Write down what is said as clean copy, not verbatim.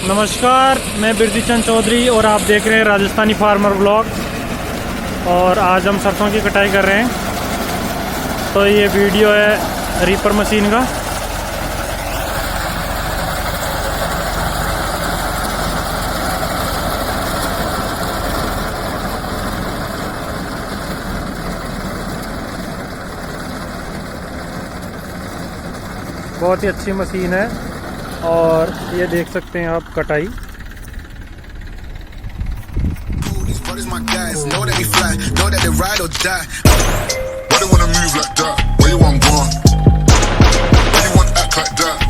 नमस्कार, मैं बिरधी चौधरी और आप देख रहे हैं राजस्थानी फार्मर ब्लॉग। और आज हम सरसों की कटाई कर रहे हैं। तो ये वीडियो है रीपर मशीन का। बहुत ही अच्छी मशीन है और ये देख सकते हैं आप कटाई। Why they wanna move like that? Where you want gone? Why you want act like that?